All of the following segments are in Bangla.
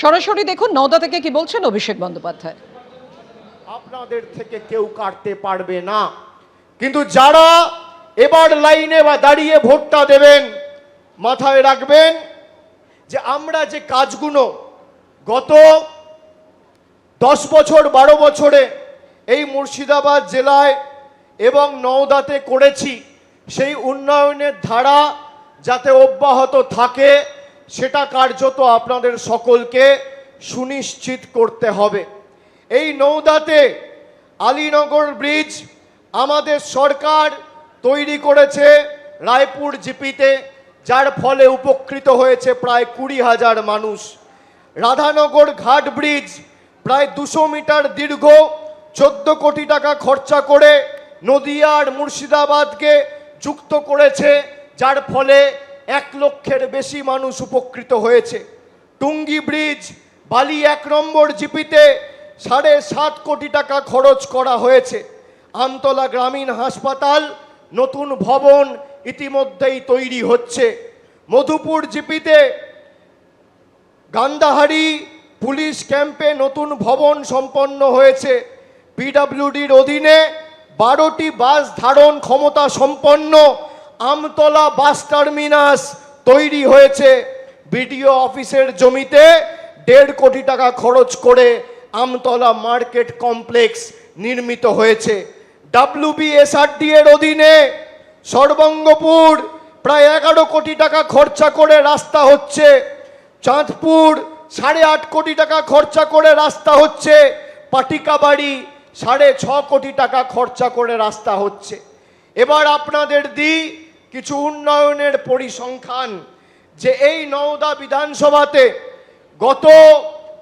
সরাসরি দেখুন নওদা থেকে কি বলছেন অভিষেক বন্দ্যোপাধ্যায়। আপনাদের থেকে কেউ কাটতে পারবে না, কিন্তু যারা এবার লাইনে বা দাঁড়িয়ে ভোটটা দেবেন মাথায় রাখবেন যে আমরা যে কাজগুলো গত 10 বছর 12 বছরে এই মুর্শিদাবাদ জেলায় এবং নওদাতে করেছি, সেই উন্নয়নের ধারা যাতে অব্যাহত থাকে সেটা কার্যত আপনাদের সকলকে সুনিশ্চিত করতে হবে। এই নওদাতে আলীনগর ব্রিজ আমাদের সরকার তৈরি করেছে রায়পুর জিপিতে, যার ফলে উপকৃত হয়েছে প্রায় 20,000 মানুষ। রাধানগর ঘাট ব্রিজ প্রায় 200 মিটার দীর্ঘ, 14 কোটি টাকা খরচা করে নদিয়া আর মুর্শিদাবাদকে যুক্ত করেছে, যার ফলে 1 লক্ষের বেশি মানুষ উপকৃত হয়েছে। টুঙ্গি ব্রিজ বালি 1 নম্বর জিপিতে 7.5 কোটি টাকা খরচ করা হয়েছে। আমতলা গ্রামীণ হাসপাতাল নতুন ভবন ইতিমধ্যেই তৈরি হচ্ছে। মধুপুর জিপিতে গান্ধাহারি পুলিশ ক্যাম্পে নতুন ভবন সম্পন্ন হয়েছে। পিডব্লিউডির অধীনে 12টি বাস ধারণ ক্ষমতা সম্পন্ন আমতলা বাস টার্মিনাস তৈরি হয়েছে। বিডিও অফিসের জমিতে 1.5 কোটি টাকা খরচ করে আমতলা মার্কেট কমপ্লেক্স নির্মিত হয়েছে। WBSRD এর অধীনে সর্বঙ্গপুর প্রায় 11 কোটি টাকা খরচা করে রাস্তা হচ্ছে। চাঁদপুর 8.5 কোটি টাকা খরচা করে রাস্তা হচ্ছে। পাটিকাবাড়ি 6.5 কোটি টাকা খরচা করে রাস্তা হচ্ছে। এবার আপনাদের কিছু উন্নয়নের পরিসংখ্যান, যে এই নওদা বিধানসভাতে গত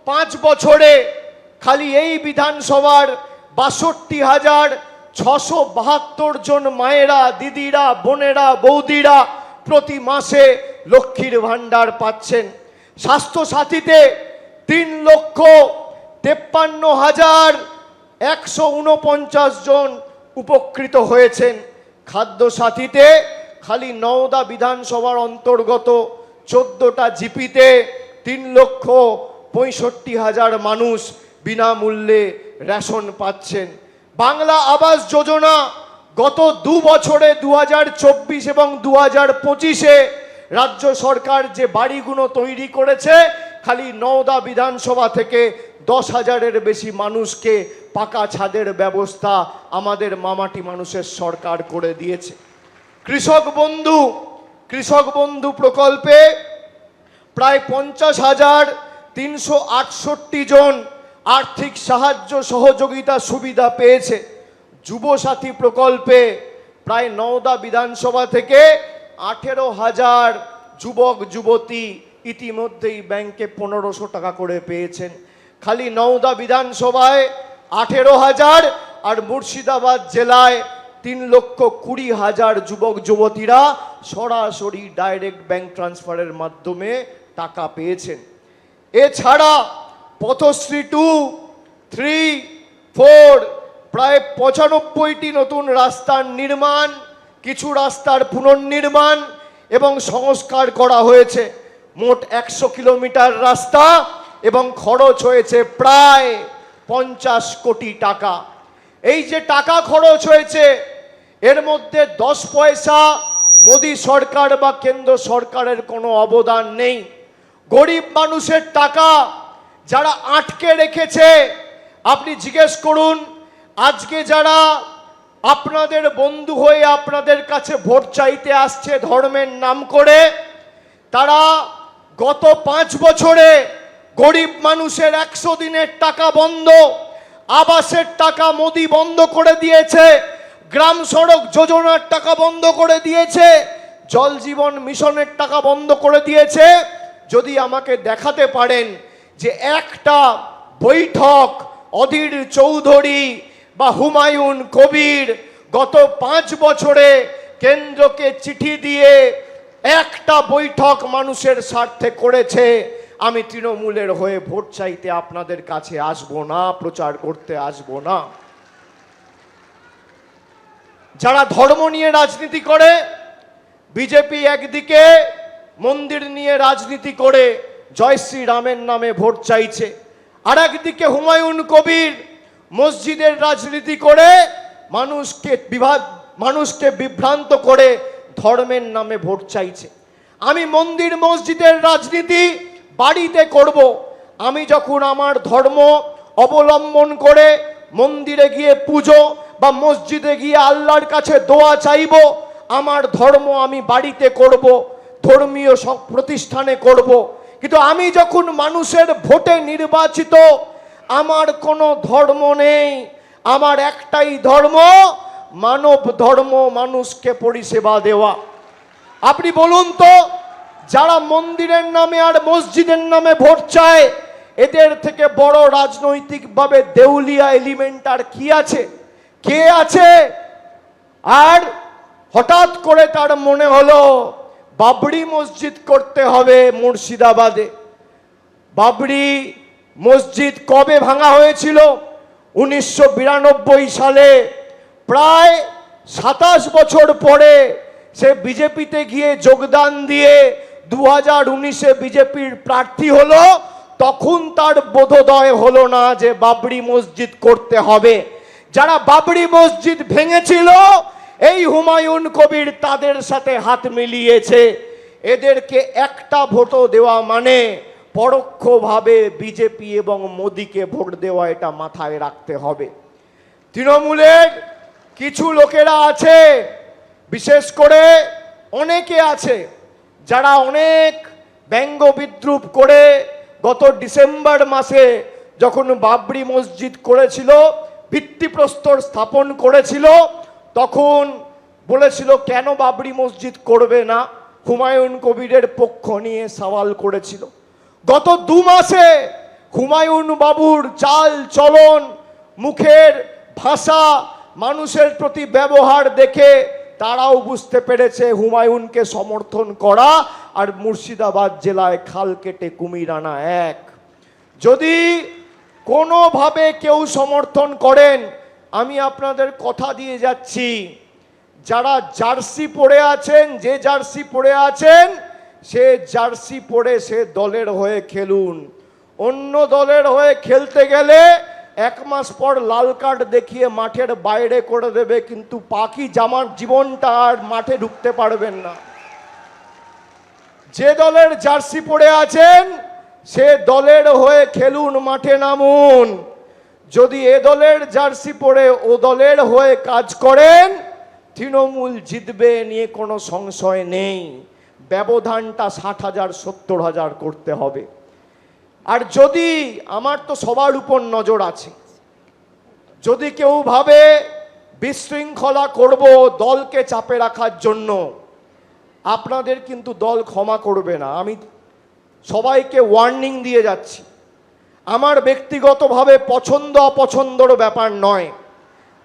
5 বছরে খালি এই বিধানসভার 62,672 জন মায়েরা, দিদিরা, বোনেরা, বৌদিরা প্রতি মাসে লক্ষ্মীর ভাণ্ডার পাচ্ছেন। স্বাস্থ্য সাথীতে 3,53,149 জন উপকৃত হয়েছেন। খাদ্য সাথীতে খালি নওদা বিধানসভার অন্তর্গত 14টা জিপিতে 3,65,000 মানুষ বিনামূল্যে রেশন পাচ্ছেন। বাংলা আবাস যোজনা গত 2 বছরে 2024 এবং 2025-এ রাজ্য সরকার যে বাড়িগুলো তৈরি করেছে, খালি নওদা বিধানসভা থেকে 10,000-এর বেশি মানুষকে পাকা ছাদের ব্যবস্থা আমাদের মামাটি মানুষের সরকার করে দিয়েছে। কৃষক বন্ধু প্রকল্পে প্রায় 50,368 জন আর্থিক সাহায্য সহযোগিতা সুবিধা পেয়েছে। যুবসাথী প্রকল্পে প্রায় নওদা বিধানসভা থেকে 18,000 যুবক যুবতী ইতিমধ্যেই ব্যাংকে 1,500 টাকা করে পেয়েছেন। খালি নওদা বিধানসভায় 18,000 আর মুর্শিদাবাদ জেলায় 3,20,000 যুবক যুবতীরা সরাসরি ডাইরেক্ট ব্যাংক ট্রান্সফারের মাধ্যমে টাকা পেয়েছেন। এছাড়া পথশ্রী 2, 3, 4 প্রায় 95টি নতুন রাস্তার নির্মাণ, কিছু রাস্তার পুনর্নির্মাণ এবং সংস্কার করা হয়েছে। মোট 100 কিলোমিটার রাস্তা এবং খরচ হয়েছে প্রায় 50 কোটি টাকা। এই যে টাকা খরচ হয়েছে, এর মধ্যে 10 পয়সা মোদী সরকার বা কেন্দ্র সরকারের কোনো অবদান নেই। গরিব মানুষের টাকা যারা আটকে রেখেছে, আপনি জিজ্ঞেস করুন, আজকে যারা আপনাদের বন্ধু হয়ে আপনাদের কাছে ভোট চাইতে আসছে ধর্মের নাম করে, তারা গত 5 বছরে গরিব মানুষের 100 দিনের টাকা বন্ধ, আবাসের টাকা মোদি বন্ধ করে দিয়েছে, গ্রাম সড়ক যোজনার টাকা বন্ধ করে দিয়েছে, জল জীবন মিশনের টাকা বন্ধ করে দিয়েছে। যদি আমাকে দেখাতে পারেন যে একটা বৈঠক অধীর চৌধুরী বা হুমায়ুন কবির গত 5 বছরে কেন্দ্রকে চিঠি দিয়ে একটা বৈঠক মানুষের স্বার্থে করেছে, আমি তৃণমূলের হয়ে ভোট চাইতে আপনাদের কাছে আসবো না, প্রচার করতে আসবো না। যারা ধর্ম নিয়ে রাজনীতি করে, বিজেপি একদিকে মন্দির নিয়ে রাজনীতি করে, জয় শ্রী রামের নামে ভোট চাইছে, আর একদিকে হুমায়ুন কবির মসজিদের রাজনীতি করে মানুষকে বিভ্রান্ত করে ধর্মের নামে ভোট চাইছে। আমি মন্দির মসজিদের রাজনীতি বাড়িতে করব। আমি যখন আমার ধর্ম অবলম্বন করে মন্দিরে গিয়ে পুজো বা মসজিদে গিয়ে আল্লাহর কাছে দোয়া চাইব, আমার ধর্ম আমি বাড়িতে করব, ধর্মীয় প্রতিষ্ঠানে করব। কিন্তু আমি যখন মানুষের ভোটে নির্বাচিত, আমার কোনো ধর্ম নেই, আমার একটাই ধর্ম, মানব ধর্ম, মানুষকে পরিষেবা দেওয়া। আপনি বলুন তো, যারা মন্দিরের নামে আর মসজিদের নামে ভোট চায়, এদের থেকে বড় রাজনৈতিকভাবে দেউলিয়া এলিমেন্ট আর কি আছে? কে আছে? আর হঠাৎ করে তার মনে হলো বাবরি মসজিদ করতে হবে মুর্শিদাবাদে। বাবরি মসজিদ কবে ভাঙা হয়েছিল? 1992 সালে। প্রায় 27 বছর পরে সে বিজেপিতে গিয়ে যোগদান দিয়ে 2019-এ বিজেপির প্রার্থী হলো। তখন তার বোধোদয় হলো না যে বাবরি মসজিদ করতে হবে। যারা বাবরি মসজিদ ভেঙেছিল, এই হুমায়ুন কবির তাদের সাথে হাত মিলিয়েছে। এদেরকে একটা ভোটও দেওয়া মানে পরোক্ষভাবে বিজেপি এবং মোদিকে ভোট দেওয়া, এটা মাথায় রাখতে হবে। তৃণমূলের কিছু লোকেরা আছে, বিশেষ করে অনেকে আছে, যারা অনেক ব্যঙ্গ বিদ্রুপ করে গত ডিসেম্বর মাসে যখন বাবরি মসজিদ করেছিল, ভিত্তিপ্রস্তর স্থাপন করেছিল, তখন বলেছিল কেন বাবরি মসজিদ করবে না, হুমায়ুন কবিরের পক্ষ নিয়ে সওয়াল করেছিল। গত 2 মাসে হুমায়ুন বাবুর চাল চলন, মুখের ভাষা, মানুষের প্রতি ব্যবহার দেখে তারাও বুঝতে পেরেছে হুমায়ুনকে সমর্থন করা আর মুর্শিদাবাদ জেলায় খাল কেটে কুমির আনা এক। যদি কোনোভাবে কেউ সমর্থন করেন, আমি আপনাদের কথা দিয়ে যাচ্ছি, যারা জার্সি পরে আছেন, যে জার্সি পরে আছেন, সে জার্সি পরে সে দলের হয়ে খেলুন। অন্য দলের হয়ে খেলতে গেলে 1 মাস পর লাল কার্ড দেখিয়ে মাঠের বাইরে করে দেবে, কিন্তু বাকি জামার জীবনটা আর মাঠে ঢুকতে পারবেন না। যে দলের জার্সি পরে আছেন, সে দলের হয়ে খেলুন, মাঠে নামুন। যদি এ দলের জার্সি পরে ও দলের হয়ে কাজ করেন, তৃণমূল জিতবে নিয়ে কোনো সংশয় নেই। ব্যবধানটা 60,000 70,000 করতে হবে। আর যদি, আমার তো সবার উপর নজর আছে, যদি কেউ ভাবে বিশৃঙ্খলা করব দলকে চাপে রাখার জন্য, আপনাদের কিন্তু দল ক্ষমা করবে না। আমি সবাইকে ওয়ার্নিং দিয়ে যাচ্ছি। আমার ব্যক্তিগতভাবে পছন্দ অপছন্দর ব্যাপার নয়।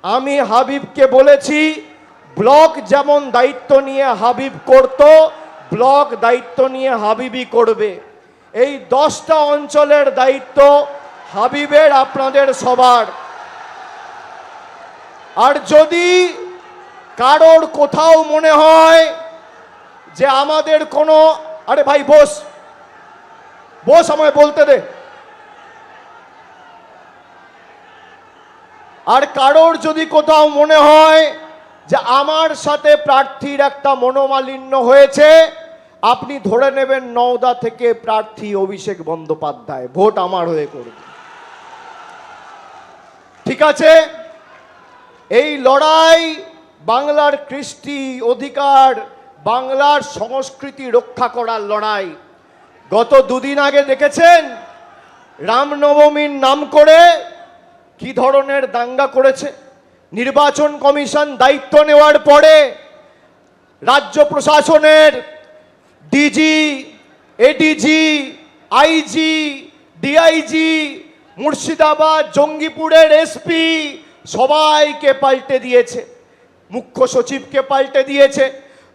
আমি হাবিবকে বলেছি, ব্লক যেমন দায়িত্ব নিয়ে হাবিব করত, ব্লক দায়িত্ব নিয়ে হাবিবই করবে। এই 10টা অঞ্চলের দায়িত্ব হাবিবের, আপনাদের সবার। আর যদি কারোর কোথাও মনে হয় যে আমাদের কোনো, আরে ভাই বস, আমায় বলতে দে। আর কারোর যদি কোথাও মনে হয় যে আমার সাথে প্রার্থীর একটা মনোমালিন্য হয়েছে, আপনি ধরে নেবেন নওদা থেকে প্রার্থী অভিষেক বন্দ্যোপাধ্যায় ভোট আমার হয়ে করবে। ঠিক আছে? এই লড়াই বাংলার কৃষ্টি অধিকার, বাংলার সংস্কৃতি রক্ষা করার লড়াই। গত 2 দিন আগে দেখেছেন রামনবমীর নাম করে কি ধরনের দাঙ্গা করেছে। নির্বাচন কমিশন দায়িত্ব নেওয়ার পরে রাজ্য প্রশাসনের DG, ADG, IG, DIG, Murshidabad জঙ্গিপুরের এসপি সবাইকে পাল্টে দিয়েছে। মুখ্য সচিবকে পাল্টে দিয়েছে,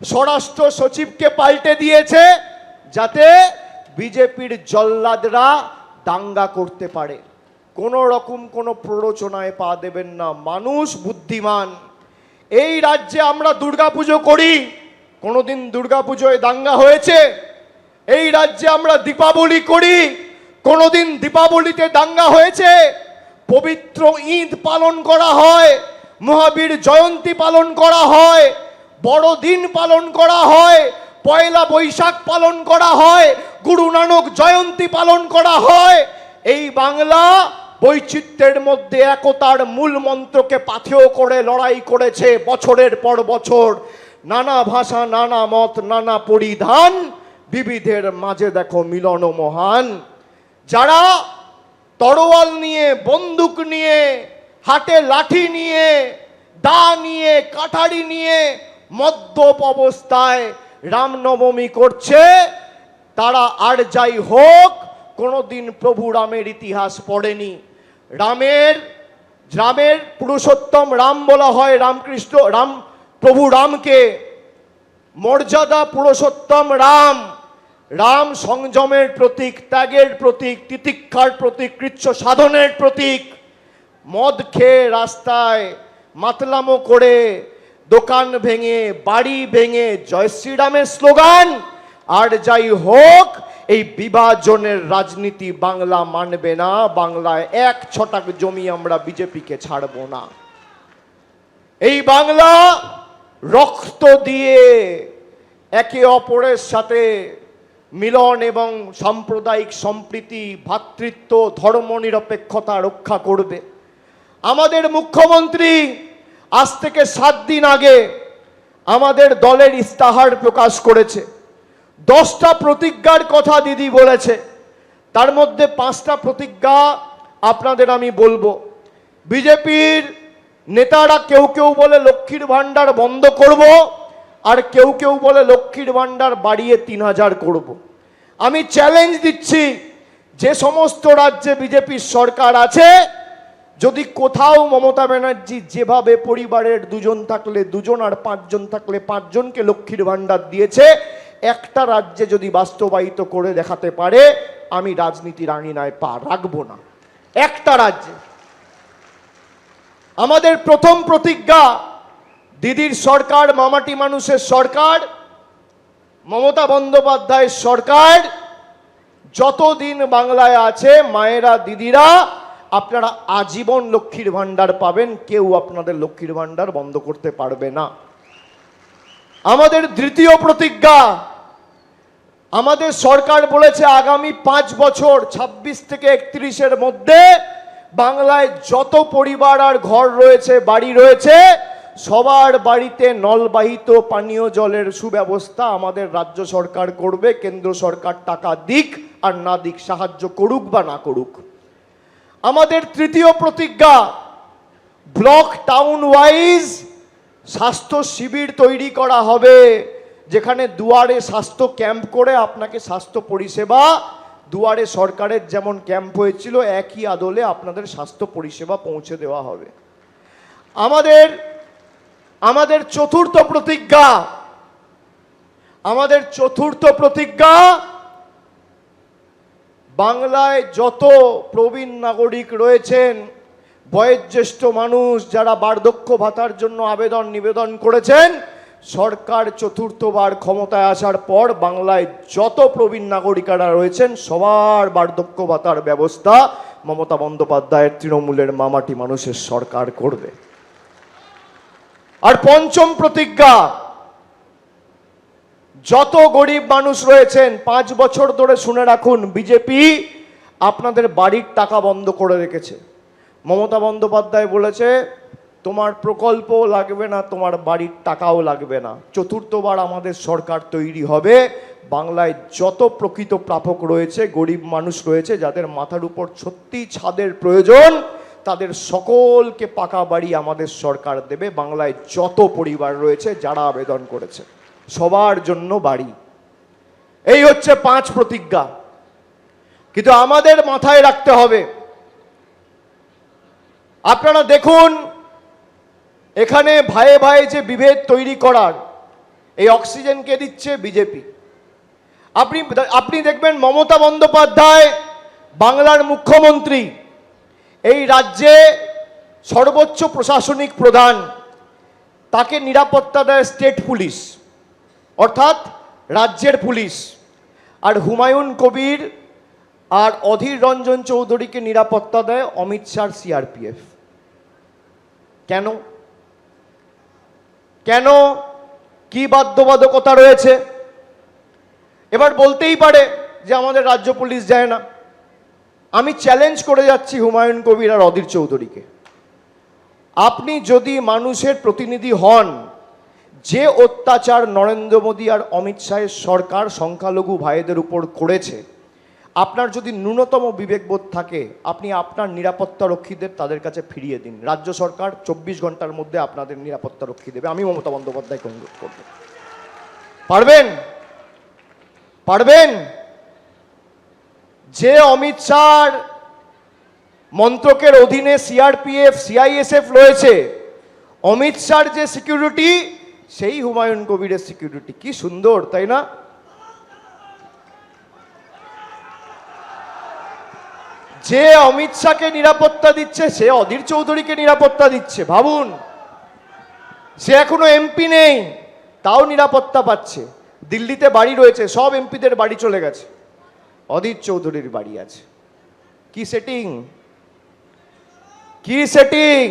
স্বরাষ্ট্র সচিবকে পাল্টে দিয়েছে, যাতে বিজেপির জল্লাদরা দাঙ্গা করতে পারে। কোনো রকম কোনো প্ররোচনায় পা দেবেন না। মানুষ বুদ্ধিমান। এই রাজ্যে আমরা দুর্গাপুজো করি, কোনোদিন দুর্গাপুজোয় দাঙ্গা হয়েছে? এই রাজ্যে আমরা দীপাবলি করি, কোনোদিন দীপাবলিতে দাঙ্গা হয়েছে? পবিত্র ঈদ পালন করা হয়, মহাবীর জয়ন্তী পালন করা হয়, বড়দিন পালন করা হয়, পয়লা বৈশাখ পালন করা হয়, গুরু নানক জয়ন্তী পালন করা হয়। এই বাংলা বৈচিত্র্যের মধ্যে একতার মূল মন্ত্রকে পাথেয় করে লড়াই করেছে বছরের পর বছর। নানা ভাষা, নানা মত, নানা পরিধান, বিবিধের মাঝে দেখো মিলন মহান। যারা তরোয়াল নিয়ে, বন্দুক নিয়ে, হাতে লাঠি নিয়ে, দা নিয়ে, কাঠারি নিয়ে মদ্যপ অবস্থায় রামনবমী করছে, তারা আর যাই হোক কোনোদিন প্রভু রামের ইতিহাস পড়েনি। রামের পুরুষোত্তম রাম বলা হয়, রামকৃষ্ণ রাম, প্রভু রামকে মর্যাদা পুরুষোত্তম রাম। রাম সংযমের প্রতীক, ত্যাগের প্রতীক, তিতিক্ষার প্রতীক, কৃচ্ছ সাধনের প্রতীক। মদ খেয়ে রাস্তায় মাতলামো করে, দোকান ভেঙে, বাড়ি ভেঙে জয় শ্রীরামের স্লোগান। আর যাই হোক এই বিভাজনের রাজনীতি বাংলা মানবে না। বাংলায় এক ছটাক জমি আমরা বিজেপিকে ছাড়ব না। এই বাংলা রক্ত দিয়ে একে অপরের সাথে মিলন এবং সাম্প্রদায়িক সম্প্রীতি, ভ্রাতৃত্ব, ধর্মনিরপেক্ষতা রক্ষা করবে। আমাদের মুখ্যমন্ত্রী আজ থেকে 7 দিন আগে আমাদের দলের ইস্তাহার প্রকাশ করেছে। 10টা প্রতিজ্ঞার কথা দিদি বলেছে, তার মধ্যে 5টা প্রতিজ্ঞা আপনাদের আমি বলবো। বিজেপির নেতারা কেউ কেউ বলে লক্ষ্মীর ভাণ্ডার বন্ধ করব, আর কেউ কেউ বলে লক্ষ্মীর ভাণ্ডার বাড়িয়ে 3000 করব। আমি চ্যালেঞ্জ দিচ্ছি, যে সমস্ত রাজ্যে বিজেপির সরকার আছে, যদি কোথাও মমতা ব্যানার্জি যেভাবে পরিবারের 2 জন থাকলে 2 জন আর 5 জন থাকলে 5 জনকে লক্ষ্মীর ভাণ্ডার দিয়েছে, একটা রাজ্যে যদি বাস্তবায়িত করে দেখাতে পারে, আমি রাজনীতির আঙিনায় পা রাখবো না। একটা রাজ্যে। আমাদের প্রথম প্রতিজ্ঞা, দিদির সরকার, মামাটি মানুষের সরকার, মমতা বন্দ্যোপাধ্যায়ের সরকার যতদিন বাংলায় আছে, মায়েরা, দিদিরা আপনারা আজীবন লক্ষ্মীর ভাণ্ডার পাবেন। কেউ আপনাদের লক্ষ্মীর ভাণ্ডার বন্ধ করতে পারবে না। আমাদের দ্বিতীয় প্রতিজ্ঞা, আমাদের সরকার বলেছে আগামী 5 বছর 26 থেকে 31-এর মধ্যে বাংলায় যত পরিবার আর ঘর রয়েছে, বাড়ি রয়েছে, সবার বাড়িতে নলবাহিত পানীয় জলের সুব্যবস্থা আমাদের রাজ্য সরকার করবে। কেন্দ্র সরকার টাকা দিক আর না দিক, সাহায্য করুক বা না করুক। আমাদের তৃতীয় প্রতিজ্ঞা, ব্লক টাউন ওয়াইজ স্বাস্থ্য শিবির তৈরি করা হবে, যেখানে দুয়ারে স্বাস্থ্য ক্যাম্প করে আপনাকে স্বাস্থ্য পরিষেবা, দুয়ারে সরকারের যেমন ক্যাম্প হয়েছিল একই আদলে আপনাদের স্বাস্থ্য পরিষেবা পৌঁছে দেওয়া হবে। আমাদের চতুর্থ প্রতিজ্ঞা, বাংলায় যত প্রবীণ নাগরিক রয়েছেন, বয়োজ্যেষ্ঠ মানুষ যারা বার্ধক্য ভাতার জন্য নিবেদন করেছেন, সরকার চতুর্থবার ক্ষমতায় আসার পর বাংলায় যত প্রবীণ নাগরিকরা রয়েছেন সবার বার্ধক্য ভাতার ব্যবস্থা মমতা বন্দ্যোপাধ্যায়ের তৃণমূলের মামাটি মানুষের সরকার করবে। আর পঞ্চম প্রতিজ্ঞা, যত গরিব মানুষ রয়েছেন 5 বছর ধরে শুনে রাখুন, বিজেপি আপনাদের বাড়ির টাকা বন্ধ করে রেখেছে। মমতা বন্দ্যোপাধ্যায় বলেছে তোমার প্রকল্পও লাগবে না, তোমার বাড়ির টাকাও লাগবে না। চতুর্থবার আমাদের সরকার তৈরি হবে। বাংলায় যত প্রকৃত প্রাপক রয়েছে, গরিব মানুষ রয়েছে, যাদের মাথার উপর সত্যি ছাদের প্রয়োজন, তাদের সকলকে পাকা বাড়ি আমাদের সরকার দেবে। বাংলায় যত পরিবার রয়েছে যারা আবেদন করেছে সবার জন্য বাড়ি। এই হচ্ছে 5 প্রতিজ্ঞা। কিন্তু আমাদের মাথায় রাখতে হবে, আপনারা দেখুন এখানে ভাইয়ে ভাইয়ে যে বিভেদ তৈরি করার, এই অক্সিজেনকে দিচ্ছে বিজেপি। আপনি দেখবেন মমতা বন্দ্যোপাধ্যায় বাংলার মুখ্যমন্ত্রী, এই রাজ্যে সর্বোচ্চ প্রশাসনিক প্রধান, তাকে নিরাপত্তা দেয় স্টেট পুলিশ, অর্থাৎ রাজ্যের পুলিশ। আর হুমায়ুন কবির আর অধীর রঞ্জন চৌধুরীকে নিরাপত্তা দেয় অমিত শাহ সিআরপিএফ। কেন? কেন? কি বাধ্যবাধকতা রয়েছে? এবার বলতেই পারে যে আমাদের রাজ্য পুলিশ যায় না। আমি চ্যালেঞ্জ করে যাচ্ছি হুমায়ুন কবির আর অধীর চৌধুরীকে, আপনি যদি মানুষের প্রতিনিধি হন, যে অত্যাচার নরেন্দ্র মোদী আর অমিত শাহের সরকার সংখ্যালঘু ভাইদের উপর করেছে, আপনার যদি ন্যূনতম বিবেকবোধ থাকে, আপনি আপনার নিরাপত্তা রক্ষীদের তাদের কাছে ফিরিয়ে দিন। রাজ্য সরকার 24 ঘন্টার মধ্যে আপনাদের নিরাপত্তা রক্ষী দেবে। আমি মমতা বন্দ্যোপাধ্যায়কে অনুরোধ করব, পারবেন? পারবেন? যে অমিত শাহ মন্ত্রকের অধীনে সিআরপিএফ সিআইএসএফ রয়েছে, অমিত শাহর যে সিকিউরিটি সেই হুমায়ুন কবিরের সিকিউরিটি। কি সুন্দর, তাই না? যে অমিত শাহকে নিরাপত্তা দিচ্ছে সে অধীর চৌধুরীকে নিরাপত্তা দিচ্ছে। ভাবুন, সে এখনো এমপি নেই, তাও নিরাপত্তা পাচ্ছে। দিল্লিতে বাড়ি রয়েছে, সব এমপিদের বাড়ি চলে গেছে, অধীর চৌধুরীর বাড়ি আছে। কি সেটিং! কি সেটিং!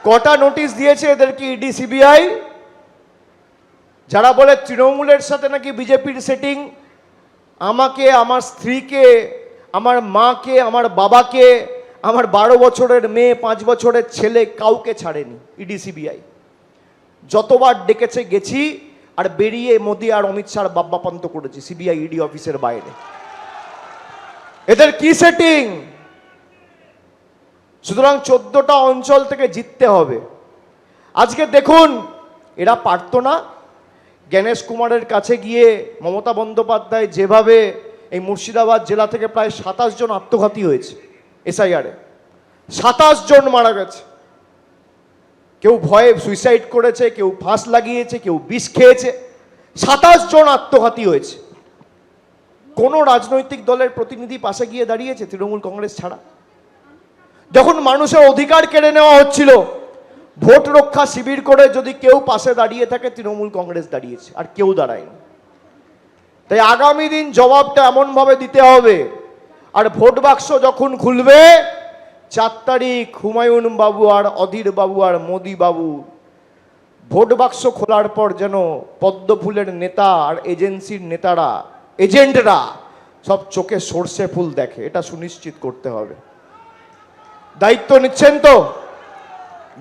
কটা নোটিশ দিয়েছে এদেরকে ইডি সিবিআই? যারা বলে তৃণমূলের সাথে নাকি বিজেপির সেটিং, আমাকে, আমার স্ত্রীকে, আমার মাকে, আমার বাবাকে, আমার 12 বছরের মেয়ে, 5 বছরের ছেলে, কাউকে ছাড়েনি ইডি সিবিআই। যতবার ডেকেছে গেছি, আর বেরিয়ে মোদি আর অমিত শাহ বাব্বাপান্ত করেছি সিবিআই ইডি অফিসের বাইরে। এদের কি সেটিং? সুতরাং 14টা অঞ্চল থেকে জিততে হবে। আজকে দেখুন, এরা পারতো না। গণেশ কুমারের কাছে গিয়ে মমতা বন্দ্যোপাধ্যায় যেভাবে, এই মুর্শিদাবাদ জেলা থেকে প্রায় 27 জন আত্মঘাতী হয়েছে এসআইআরে, 27 জন মারা গেছে। কেউ ভয়ে সুইসাইড করেছে, কেউ ফাঁস লাগিয়েছে, কেউ বিষ খেয়েছে। 27 জন আত্মঘাতী হয়েছে। কোন রাজনৈতিক দলের প্রতিনিধি পাশে গিয়ে দাঁড়িয়েছে তৃণমূল কংগ্রেস ছাড়া? যখন মানুষের অধিকার কেড়ে নেওয়া হচ্ছিল, ভোট রক্ষা শিবির করে যদি কেউ পাশে দাঁড়িয়ে থাকে, তৃণমূল কংগ্রেস দাঁড়িয়েছে, আর কেউ দাঁড়ায়নি। তাই আগামী দিন জবাবটা এমনভাবে দিতে হবে। আর ভোট বাক্স যখন খুলবে 4 তারিখ, হুমায়ুন বাবু আর অধীর বাবু আর মোদি বাবু, ভোট বাক্স খোলার পর যেন পদ্মফুলের নেতা আর এজেন্সির নেতারা, এজেন্টরা সব চোখে সর্ষে ফুল দেখে, এটা সুনিশ্চিত করতে হবে। দায়িত্ব নিচ্ছেন তো?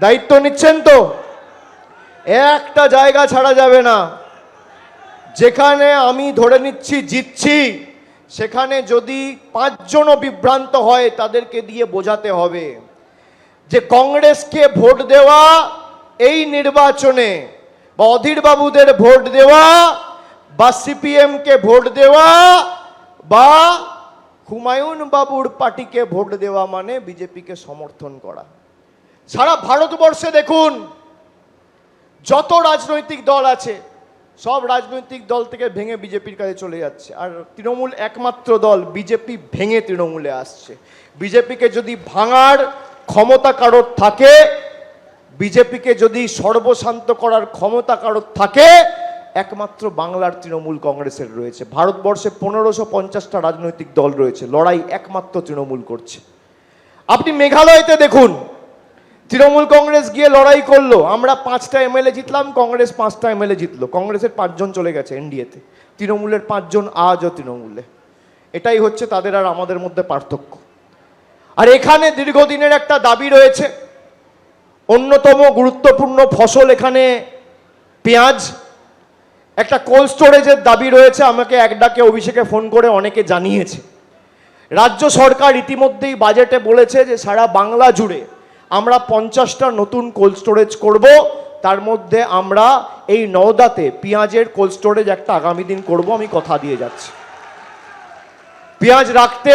দায়িত্ব নিচ্ছেন তো? একটা জায়গা ছাড়া যাবে না। যেখানে আমি ধরে নিচ্ছি জিতছি, সেখানে যদি 5 জনও বিভ্রান্ত হয়, তাদেরকে দিয়ে বোঝাতে হবে যে কংগ্রেসকে ভোট দেওয়া এই নির্বাচনে, বা অধীর বাবুদের ভোট দেওয়া, বা সিপিএমকে ভোট দেওয়া, বা হুমায়ুন বাবুর পার্টিকে ভোট দেওয়া মানে বিজেপিকে সমর্থন করা। সারা ভারতবর্ষে দেখুন, যত রাজনৈতিক দল আছে, সব রাজনৈতিক দল থেকে ভেঙে বিজেপির কাছে চলে যাচ্ছে, আর তৃণমূল একমাত্র দল বিজেপি ভেঙে তৃণমূলে আসছে। বিজেপিকে যদি ভাঙার ক্ষমতা কারোর থাকে, বিজেপিকে যদি সর্বশান্ত করার ক্ষমতা কারোর থাকে, একমাত্র বাংলার তৃণমূল কংগ্রেসের রয়েছে। ভারতবর্ষে 1550টা রাজনৈতিক দল রয়েছে, লড়াই একমাত্র তৃণমূল করছে। আপনি মেঘালয়তে দেখুন, তৃণমূল কংগ্রেস গিয়ে লড়াই করলো, আমরা 5টা এমএলএ জিতলাম, কংগ্রেস 5টা এমএলএ জিতলো। কংগ্রেসের 5 জন চলে গেছে এনডিএতে, তৃণমূলের 5 জন আজও তৃণমূলে। এটাই হচ্ছে তাদের আর আমাদের মধ্যে পার্থক্য। আর এখানে দীর্ঘদিনের একটা দাবি রয়েছে, অন্যতম গুরুত্বপূর্ণ ফসল এখানে পেঁয়াজ। একটা কোল্ড স্টোরেজের দাবি রয়েছে। আমাকে এক ডাকে অভিষেকে ফোন করে অনেকে জানিয়েছে, রাজ্য সরকার ইতিমধ্যেই বাজেটে বলেছে যে সারা বাংলা জুড়ে আমরা 50টা নতুন কোল্ড স্টোরেজ করব। তার মধ্যে আমরা এই নওদাতে পেঁয়াজের কোল্ড স্টোরেজ একটা আগামী দিন করব, আমি কথা দিয়ে যাচ্ছি। পেঁয়াজ রাখতে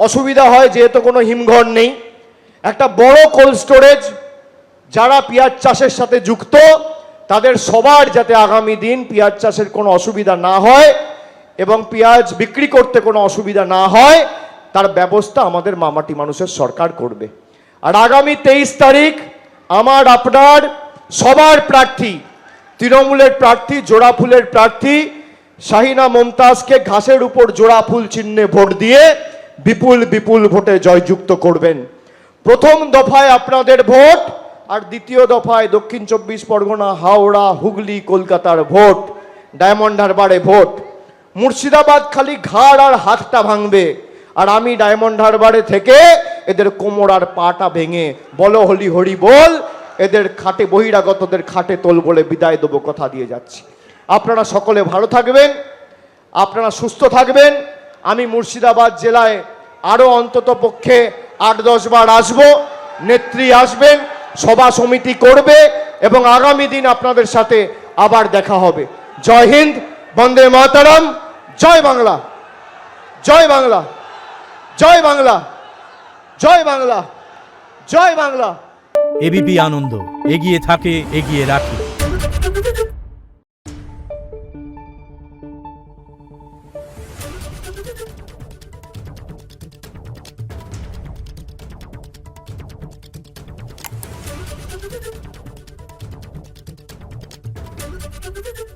অসুবিধা হয় যেহেতু কোনো হিমঘর নেই। একটা বড় কোল্ড স্টোরেজ, যারা পেঁয়াজ চাষের সাথে যুক্ত তাদের সবার যাতে আগামী দিন পেঁয়াজ চাষের কোনো অসুবিধা না হয় এবং পেঁয়াজ বিক্রি করতে কোনো অসুবিধা না হয়, তার ব্যবস্থা আমাদের মামাটি মানুষের সরকার করবে। আর আগামী 23 তারিখ আমার আপনার সবার প্রার্থী তৃণমূলের প্রার্থী জোড়া ফুলের প্রার্থী শাহিনা মমতাজকে ঘাসের উপর জোড়া ফুল চিহ্নে ভোট দিয়ে বিপুল বিপুল ভোটে জয়যুক্ত করবেন। প্রথম দফায় আপনাদের ভোট, আর দ্বিতীয় দফায় দক্ষিণ 24 পরগনা, হাওড়া, হুগলি, কলকাতার ভোট, ডায়মন্ড হারবারে ভোট। মুর্শিদাবাদ খালি ঘাড় আর হাতটা ভাঙবে, আর আমি ডায়মন্ড হারবারে থেকে এদের কোমর আর পাটা ভেঙে বলো হলি হরি বল, এদের খাটে বহিরাগতদের খাটে তোল বলে বিদায় দেবো, কথা দিয়ে যাচ্ছি। আপনারা সকলে ভালো থাকবেন, আপনারা সুস্থ থাকবেন। আমি মুর্শিদাবাদ জেলায় আরও অন্তত পক্ষে 8-10 বার আসবো, নেত্রী আসবেন, সভা সমিতি করবে, এবং আগামী দিন আপনাদের সাথে আবার দেখা হবে। জয় হিন্দ, বন্দে মাতরম, জয় বাংলা, জয় বাংলা, জয় বাংলা, জয় বাংলা, জয় বাংলা। এবিপি আনন্দ, এগিয়ে থাকে, এগিয়ে রাখে। Thank you.